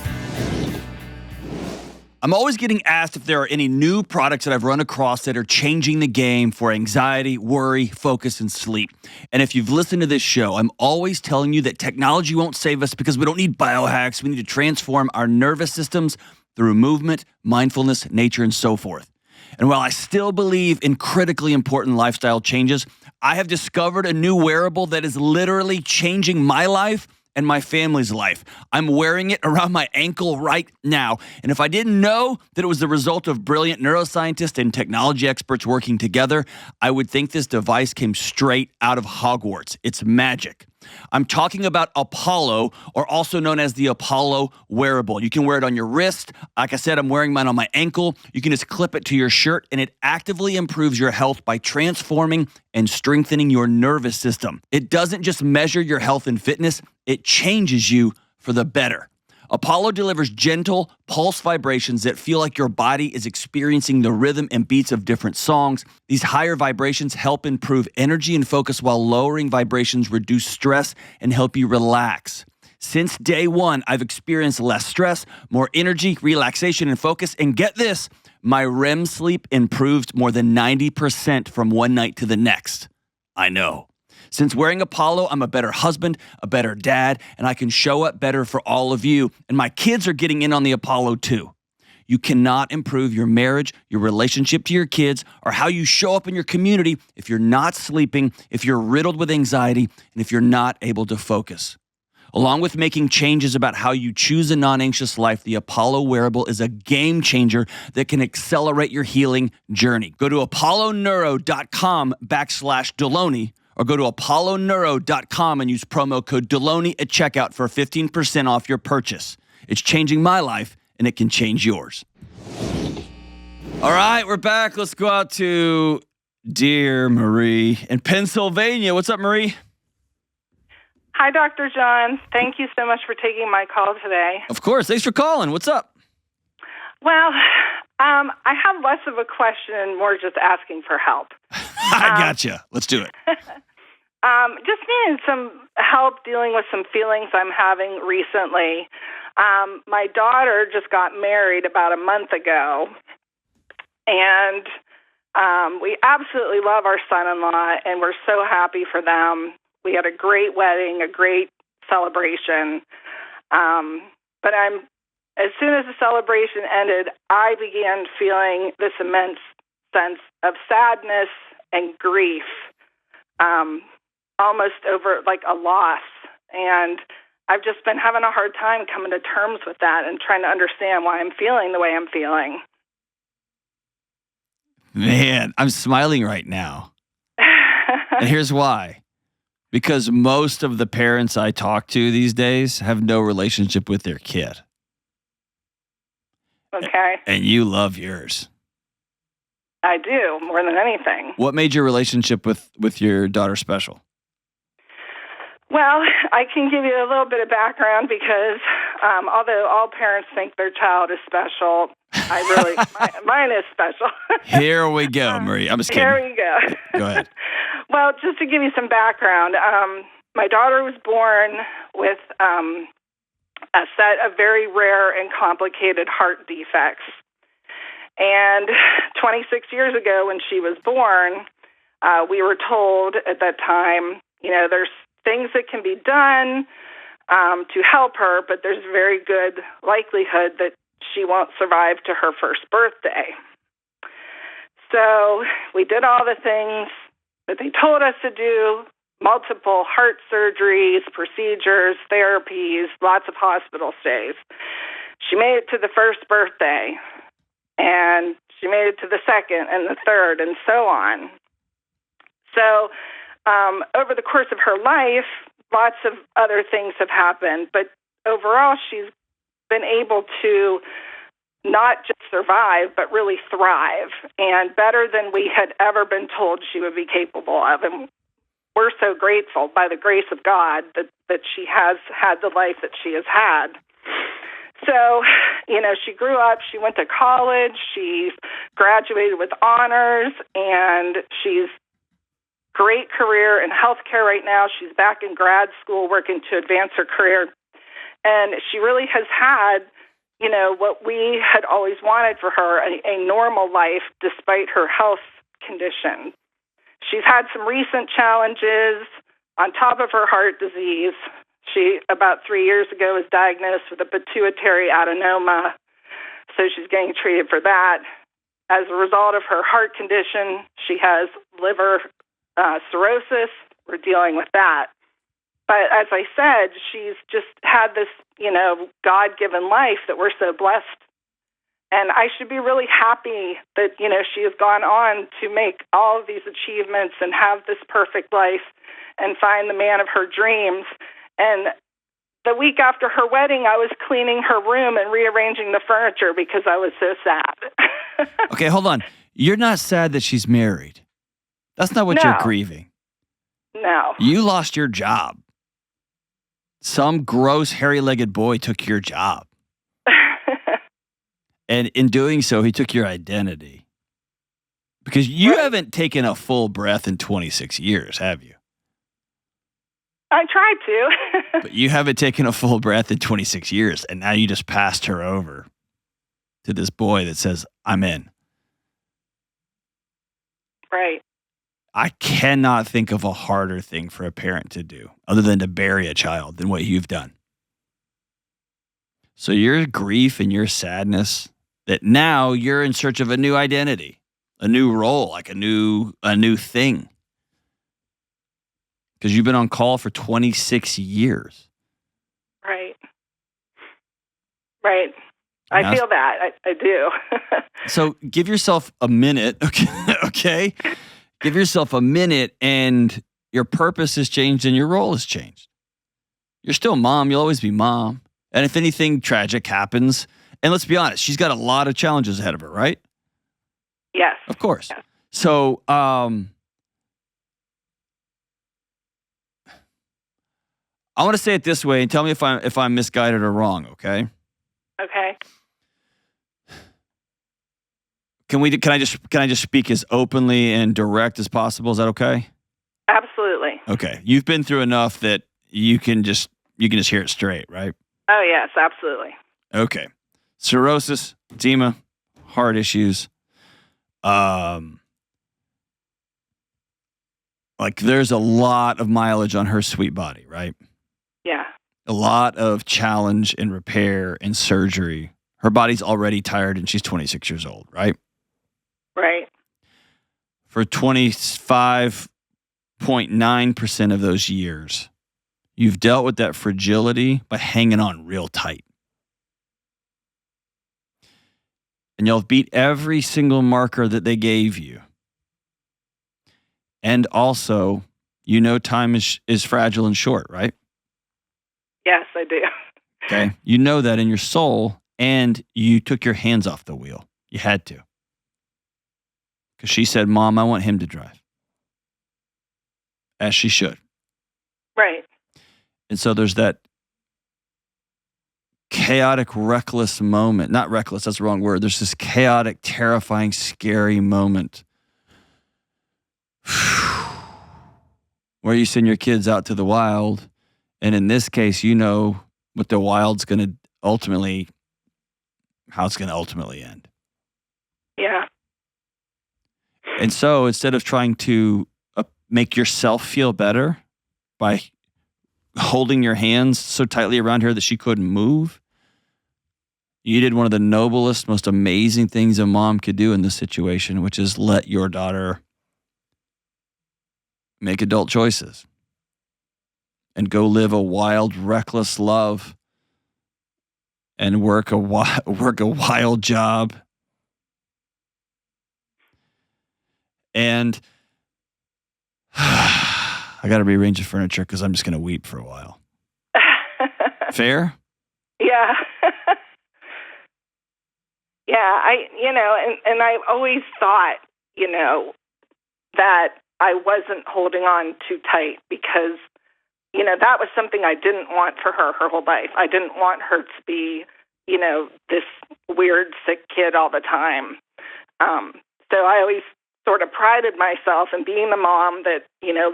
I'm always getting asked if there are any new products that I've run across that are changing the game for anxiety, worry, focus, and sleep. And if you've listened to this show, I'm always telling you that technology won't save us because we don't need biohacks. We need to transform our nervous systems through movement, mindfulness, nature, and so forth. And while I still believe in critically important lifestyle changes, I have discovered a new wearable that is literally changing my life and my family's life. I'm wearing it around my ankle right now. And if I didn't know that it was the result of brilliant neuroscientists and technology experts working together, I would think this device came straight out of Hogwarts. It's magic. I'm talking about Apollo, or also known as the Apollo Wearable. You can wear it on your wrist. Like I said, I'm wearing mine on my ankle. You can just clip it to your shirt, and it actively improves your health by transforming and strengthening your nervous system. It doesn't just measure your health and fitness, it changes you for the better. Apollo delivers gentle pulse vibrations that feel like your body is experiencing the rhythm and beats of different songs. These higher vibrations help improve energy and focus, while lowering vibrations reduce stress and help you relax. Since day one, I've experienced less stress, more energy, relaxation, and focus. And get this, my REM sleep improved more than 90% from one night to the next. I know. Since wearing Apollo, I'm a better husband, a better dad, and I can show up better for all of you. And my kids are getting in on the Apollo too. You cannot improve your marriage, your relationship to your kids, or how you show up in your community if you're not sleeping, if you're riddled with anxiety, and if you're not able to focus. Along with making changes about how you choose a non-anxious life, the Apollo Wearable is a game changer that can accelerate your healing journey. Go to apolloneuro.com/Delony, or go to apolloneuro.com and use promo code Delony at checkout for 15% off your purchase. It's changing my life, and it can change yours. All right, we're back. Let's go out to dear Marie in Pennsylvania. What's up, Marie? Hi, Dr. John. Thank you so much for taking my call today. Of course. Thanks for calling. What's up? Well, I have less of a question and more just asking for help. I gotcha. Let's do it. Just needing some help dealing with some feelings I'm having recently. My daughter just got married about a month ago, and we absolutely love our son-in-law, and we're so happy for them. We had a great wedding, a great celebration. But as soon as the celebration ended, I began feeling this immense sense of sadness and grief, almost over like a loss. And I've just been having a hard time coming to terms with that and trying to understand why I'm feeling the way I'm feeling. Man, I'm smiling right now. And here's why. Because most of the parents I talk to these days have no relationship with their kid. Okay. And you love yours. I do, more than anything. What made your relationship with your daughter special? Well, I can give you a little bit of background because although all parents think their child is special, mine is special. Here we go, Marie. I'm just kidding. Here we go. Go ahead. Well, just to give you some background, my daughter was born with a set of very rare and complicated heart defects. And 26 years ago when she was born, we were told at that time, there's things that can be done to help her, but there's a very good likelihood that she won't survive to her first birthday. So we did all the things that they told us to do, multiple heart surgeries, procedures, therapies, lots of hospital stays. She made it to the first birthday, and she made it to the second and the third, and so on. So over the course of her life, lots of other things have happened, but overall she's been able to not just survive, but really thrive, and better than we had ever been told she would be capable of. And we're so grateful, by the grace of God, that she has had the life that she has had. So, she grew up, she went to college, she graduated with honors, and she's great career in healthcare right now. She's back in grad school working to advance her career. And she really has had, what we had always wanted for her, a normal life despite her health condition. She's had some recent challenges on top of her heart disease. She, about 3 years ago, was diagnosed with a pituitary adenoma, so she's getting treated for that. As a result of her heart condition, she has liver cirrhosis. We're dealing with that. But as I said, she's just had this, God-given life that we're so blessed. And I should be really happy that, she has gone on to make all of these achievements and have this perfect life and find the man of her dreams. And the week after her wedding, I was cleaning her room and rearranging the furniture because I was so sad. Okay, hold on. You're not sad that she's married. That's not what you're grieving. No. You lost your job. Some gross, hairy-legged boy took your job. And in doing so, he took your identity. Because you haven't taken a full breath in 26 years, have you? I tried to. But you haven't taken a full breath in 26 years, and now you just passed her over to this boy that says, I'm in. Right. I cannot think of a harder thing for a parent to do other than to bury a child than what you've done. So your grief and your sadness that now you're in search of a new identity, a new role, like a new thing. Because you've been on call for 26 years. Right. Right. I feel that. I do. So give yourself a minute, okay? Give yourself a minute, and your purpose has changed and your role has changed. You're still mom. You'll always be mom. And if anything tragic happens, and let's be honest, she's got a lot of challenges ahead of her, right? Yes. Of course. Yes. So, I want to say it this way and tell me if I'm misguided or wrong, okay? Okay. Can I just speak as openly and direct as possible? Is that okay? Absolutely. Okay. You've been through enough that you can just hear it straight, right? Oh, yes, absolutely. Okay. Cirrhosis, edema, heart issues. Like there's a lot of mileage on her sweet body, right? Yeah. A lot of challenge and repair and surgery. Her body's already tired and she's 26 years old, right? Right. For 25.9% of those years, you've dealt with that fragility by hanging on real tight. And you'll beat every single marker that they gave you. And also, time is fragile and short, right? Yes, I do. Okay. You know that in your soul, and you took your hands off the wheel. You had to. Because she said, Mom, I want him to drive. As she should. Right. And so there's that chaotic, reckless moment. Not reckless, that's the wrong word. There's this chaotic, terrifying, scary moment where you send your kids out to the wild. And in this case, you know what the wild's going to ultimately, how it's going to ultimately end. Yeah. And so instead of trying to make yourself feel better by holding your hands so tightly around her that she couldn't move, you did one of the noblest, most amazing things a mom could do in this situation, which is let your daughter make adult choices and go live a wild, reckless love and work a wild job. And I got to rearrange the furniture because I'm just going to weep for a while. Fair? Yeah. Yeah, and I've always thought, that I wasn't holding on too tight because, that was something I didn't want for her whole life. I didn't want her to be, this weird, sick kid all the time. So I always sort of prided myself in being the mom that,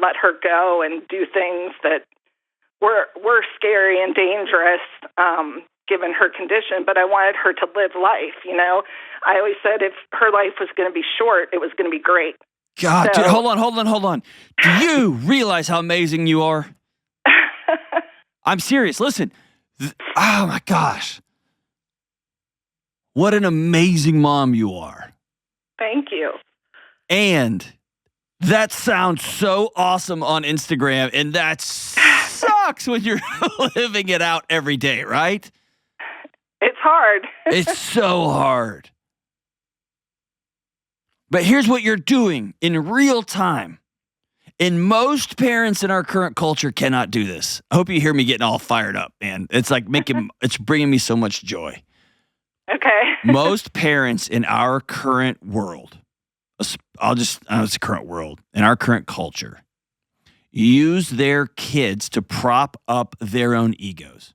let her go and do things that were scary and dangerous, given her condition, but I wanted her to live life, I always said if her life was going to be short, it was going to be great. God, dude, hold on. Do you realize how amazing you are? I'm serious. Listen. Oh my gosh. What an amazing mom you are. Thank you. And that sounds so awesome on Instagram, and that sucks when you're living it out every day, right? It's hard. It's so hard. But here's what you're doing in real time. And most parents in our current culture cannot do this. I hope you hear me getting all fired up, man. It's like it's bringing me so much joy. Okay. Most parents in our current world, it's the current world, in our current culture, use their kids to prop up their own egos.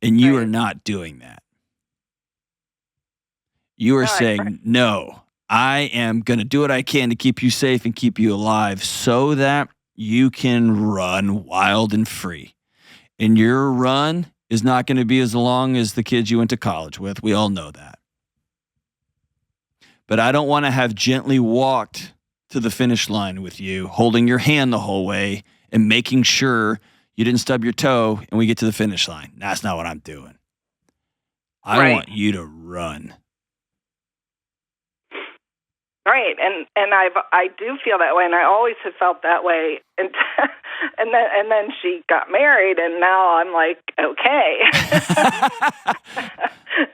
And you are not doing that. You are saying, no, I am going to do what I can to keep you safe and keep you alive so that you can run wild and free. And your run is not going to be as long as the kids you went to college with. We all know that. But I don't want to have gently walked to the finish line with you, holding your hand the whole way and making sure you didn't stub your toe and we get to the finish line. That's not what I'm doing. I want you to run. Right, and I do feel that way, and I always have felt that way, and then she got married, and now I'm like, okay,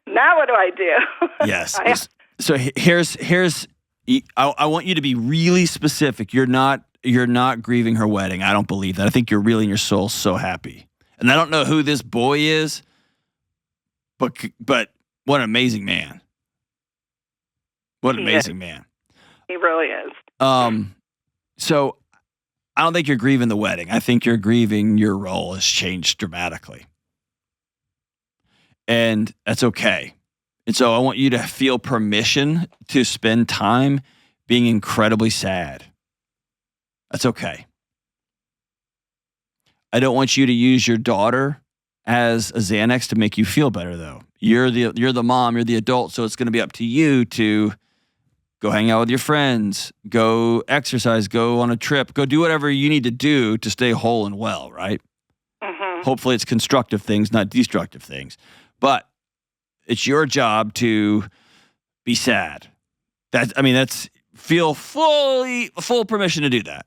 now what do I do? Yes. So here's I want you to be really specific. You're not grieving her wedding. I don't believe that. I think you're really in your soul so happy, and I don't know who this boy is, but what an amazing man. What an amazing man. He really is. So I don't think you're grieving the wedding. I think you're grieving your role has changed dramatically. And that's okay. And so I want you to feel permission to spend time being incredibly sad. That's okay. I don't want you to use your daughter as a Xanax to make you feel better, though. You're the mom, you're the adult, so it's going to be up to you to go hang out with your friends, go exercise, go on a trip, go do whatever you need to do to stay whole and well, right? Mm-hmm. Hopefully it's constructive things, not destructive things. But it's your job to be sad. That's feel full permission to do that.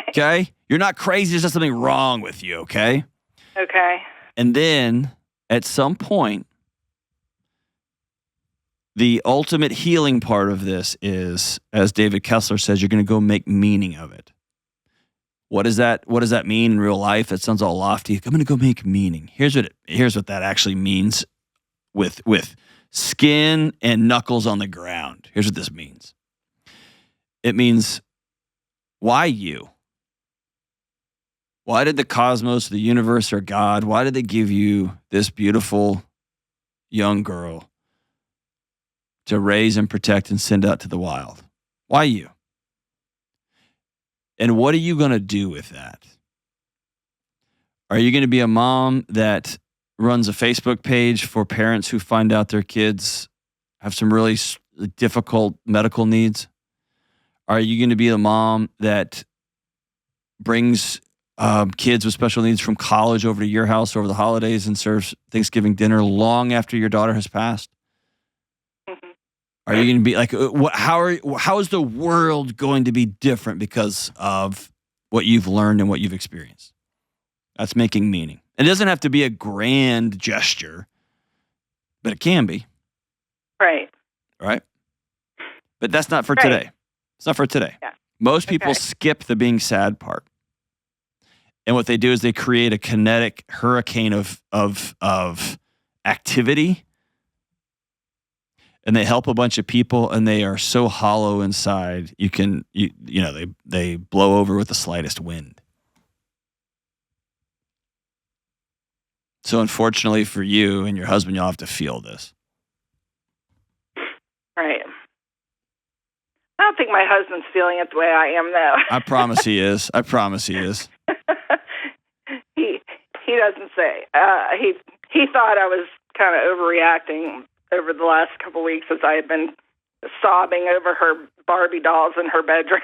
Okay? You're not crazy. There's just something wrong with you, okay? Okay. And then at some point, the ultimate healing part of this is, as David Kessler says, you're going to go make meaning of it. What does that mean in real life? It sounds all lofty. I'm going to go make meaning. Here's what that actually means with skin and knuckles on the ground. Here's what this means. It means, why you? Why did the cosmos, the universe, or God, why did they give you this beautiful young girl to raise and protect and send out to the wild? Why you? And what are you going to do with that? Are you going to be a mom that runs a Facebook page for parents who find out their kids have some really difficult medical needs? Are you going to be a mom that brings kids with special needs from college over to your house over the holidays and serves Thanksgiving dinner long after your daughter has passed? Mm-hmm. Are you going to be like, how is the world going to be different because of what you've learned and what you've experienced? That's making meaning. It doesn't have to be a grand gesture, but it can be. Right. Right? But that's not for today. It's not for today. Yeah. Most people skip the being sad part. And what they do is they create a kinetic hurricane of activity, and they help a bunch of people, and they are so hollow inside. They blow over with the slightest wind. So unfortunately for you and your husband, you'll have to feel this. Right. I don't think my husband's feeling it the way I am, though. I promise he is. He doesn't say. He thought I was kind of overreacting over the last couple of weeks as I had been sobbing over her Barbie dolls in her bedroom.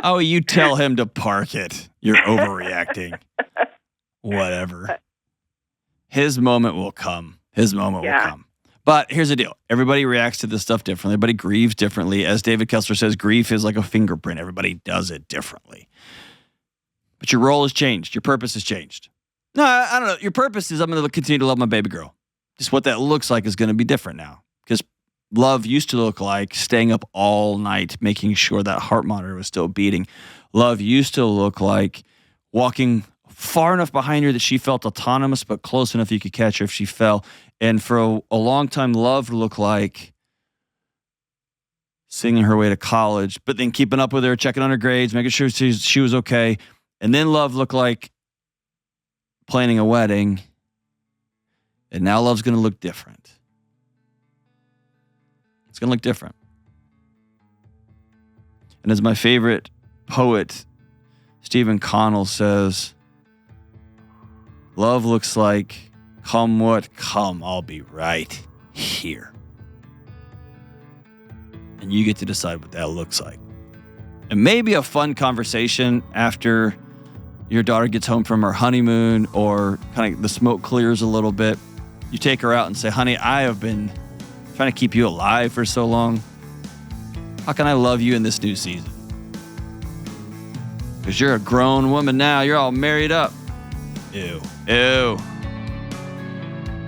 Oh, you tell him to park it. You're overreacting. Whatever. His moment will come. Will come. But here's the deal. Everybody reacts to this stuff differently. Everybody grieves differently. As David Kessler says, grief is like a fingerprint. Everybody does it differently. But your role has changed. Your purpose has changed. No, I don't know. Your purpose is I'm going to continue to love my baby girl. Just what that looks like is going to be different now. Because love used to look like staying up all night, making sure that heart monitor was still beating. Love used to look like walking far enough behind her that she felt autonomous, but close enough you could catch her if she fell. And for a long time, love looked like singing her way to college, but then keeping up with her, checking on her grades, making sure she was okay. And then love looked like planning a wedding. And now love's going to look different. It's going to look different. And as my favorite poet, Stephen Connell, says, love looks like, come what come, I'll be right here. And you get to decide what that looks like. And maybe a fun conversation after your daughter gets home from her honeymoon, or kind of the smoke clears a little bit. You take her out and say, honey, I have been trying to keep you alive for so long. How can I love you in this new season? Because you're a grown woman now. You're all married up. Ew.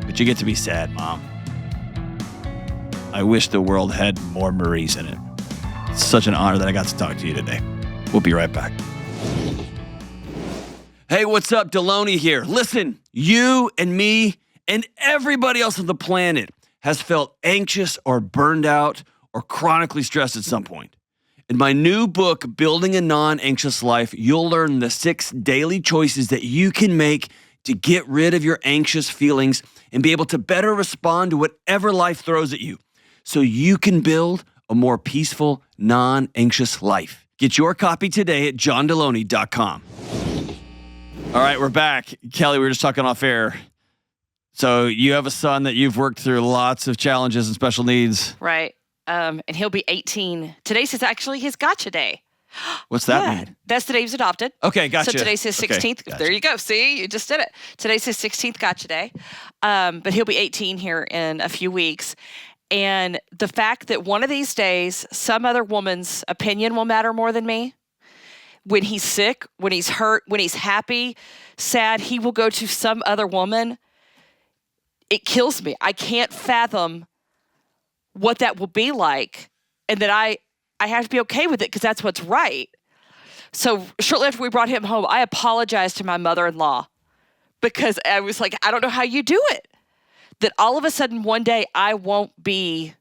But you get to be sad, Mom. I wish the world had more Maries in it. It's such an honor that I got to talk to you today. We'll be right back. Hey, what's up? Delony here. Listen, you and me and everybody else on the planet has felt anxious or burned out or chronically stressed at some point. In my new book, Building a Non-Anxious Life, you'll learn the 6 daily choices that you can make to get rid of your anxious feelings and be able to better respond to whatever life throws at you so you can build a more peaceful, non-anxious life. Get your copy today at johndelony.com. All right, we're back. Kelly, we were just talking off air. So you have a son that you've worked through lots of challenges and special needs. Right. And he'll be 18. Today's actually his gotcha day. What's that mean? That's the day he was adopted. Okay, gotcha. So today's his 16th. Okay, gotcha. There you go. See, you just did it. Today's his 16th gotcha day. But he'll be 18 here in a few weeks. And the fact that one of these days, some other woman's opinion will matter more than me. When he's sick, when he's hurt, when he's happy, sad, he will go to some other woman. It kills me. I can't fathom what that will be like, and that I have to be okay with it because that's what's right. So shortly after we brought him home, I apologized to my mother-in-law because I was like, I don't know how you do it. That all of a sudden one day I won't be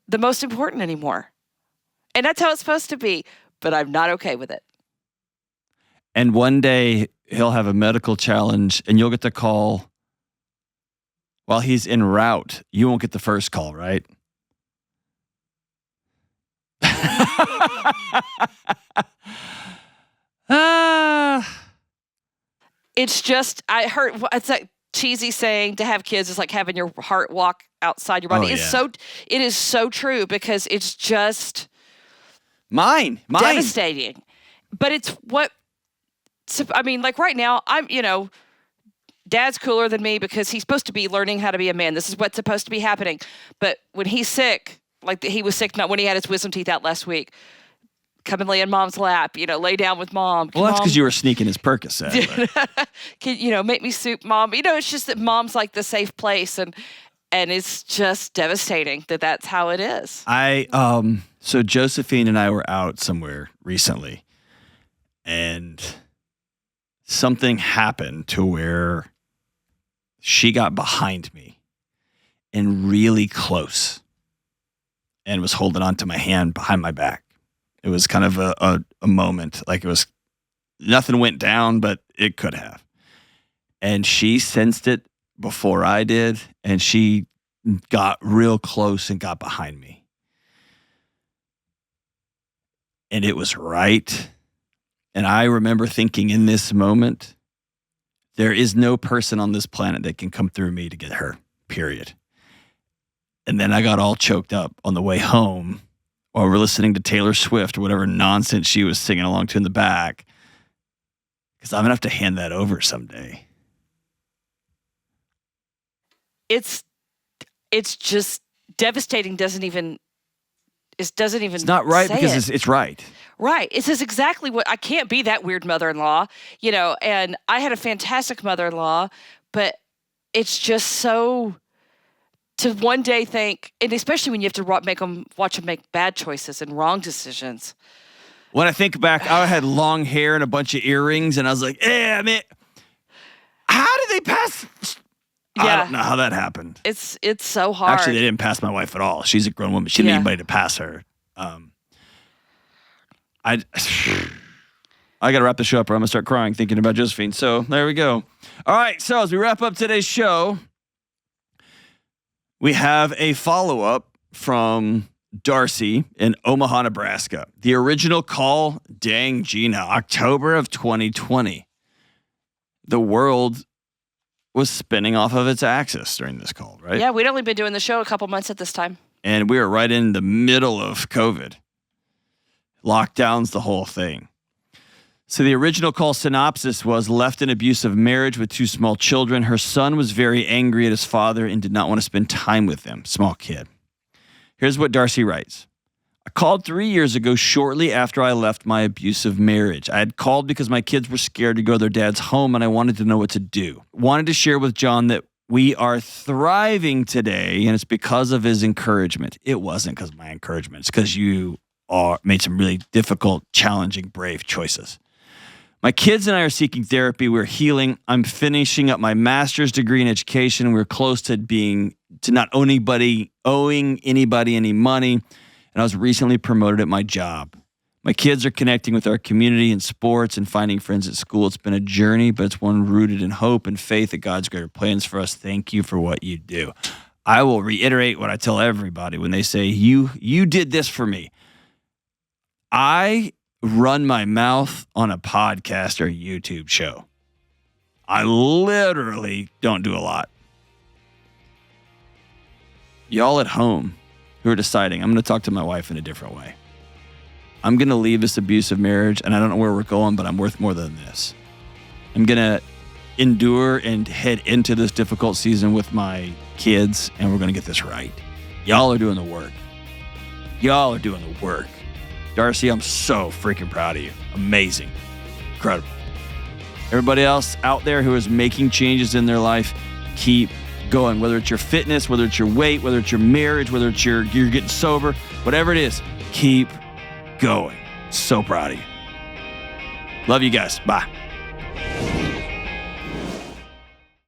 the most important anymore. And that's how it's supposed to be, but I'm not okay with it. And one day he'll have a medical challenge and you'll get the call while he's en route. You won't get the first call, right? It's just, I heard, it's that cheesy saying, to have kids is like having your heart walk outside your body. It is so true because it's just mine devastating. But it's what, I mean, like right now, Dad's cooler than me because he's supposed to be learning how to be a man. This is what's supposed to be happening. But when he's sick, like he was sick, not when he had his wisdom teeth out last week, come and lay in mom's lap, lay down with mom. Well, that's because you were sneaking his Percocet. Can, make me soup, mom. It's just that mom's like the safe place. And it's just devastating that that's how it is. So Josephine and I were out somewhere recently and something happened to where she got behind me and really close and was holding onto my hand behind my back. It was kind of a moment, like it was, nothing went down, but it could have. And she sensed it before I did, and she got real close and got behind me. And it was right. And I remember thinking in this moment, there is no person on this planet that can come through me to get her, period. And then I got all choked up on the way home while we're listening to Taylor Swift or whatever nonsense she was singing along to in the back. Because I'm going to have to hand that over someday. It's just devastating. It's not right because it's right. Right. It says exactly what, I can't be that weird mother-in-law, and I had a fantastic mother-in-law, but it's just so, to one day think, and especially when you have to watch them make bad choices and wrong decisions. When I think back, I had long hair and a bunch of earrings, and I was like, how did they pass? Yeah. I don't know how that happened. It's so hard. Actually, they didn't pass my wife at all. She's a grown woman. She didn't need anybody to pass her. I got to wrap the show up or I'm going to start crying thinking about Josephine. So there we go. All right. So as we wrap up today's show, we have a follow-up from Darcy in Omaha, Nebraska. The original call, dang Gina, October of 2020. The world was spinning off of its axis during this call, right? Yeah, we'd only been doing the show a couple months at this time. And we were right in the middle of COVID. Lockdowns, the whole thing. So the original call synopsis was left in abusive marriage with 2 small children. Her son was very angry at his father and did not want to spend time with them. Small kid. Here's what Darcy writes. I called 3 years ago shortly after I left my abusive marriage. I had called because my kids were scared to go to their dad's home and I wanted to know what to do. Wanted to share with John that we are thriving today and it's because of his encouragement. It wasn't because of my encouragement. It's because you made some really difficult, challenging, brave choices. My kids and I are seeking therapy. We're healing. I'm finishing up my master's degree in education. We're close to being to not owing anybody any money. And I was recently promoted at my job. My kids are connecting with our community in sports and finding friends at school. It's been a journey, but it's one rooted in hope and faith that God's greater plans for us. Thank you for what you do. I will reiterate what I tell everybody when they say, you did this for me. I run my mouth on a podcast or a YouTube show. I literally don't do a lot. Y'all at home who are deciding, I'm going to talk to my wife in a different way. I'm going to leave this abusive marriage, and I don't know where we're going, but I'm worth more than this. I'm going to endure and head into this difficult season with my kids, and we're going to get this right. Y'all are doing the work. Y'all are doing the work. Darcy, I'm so freaking proud of you. Amazing. Incredible. Everybody else out there who is making changes in their life, keep going. Whether it's your fitness, whether it's your weight, whether it's your marriage, whether it's you're getting sober, whatever it is, keep going. So proud of you. Love you guys. Bye.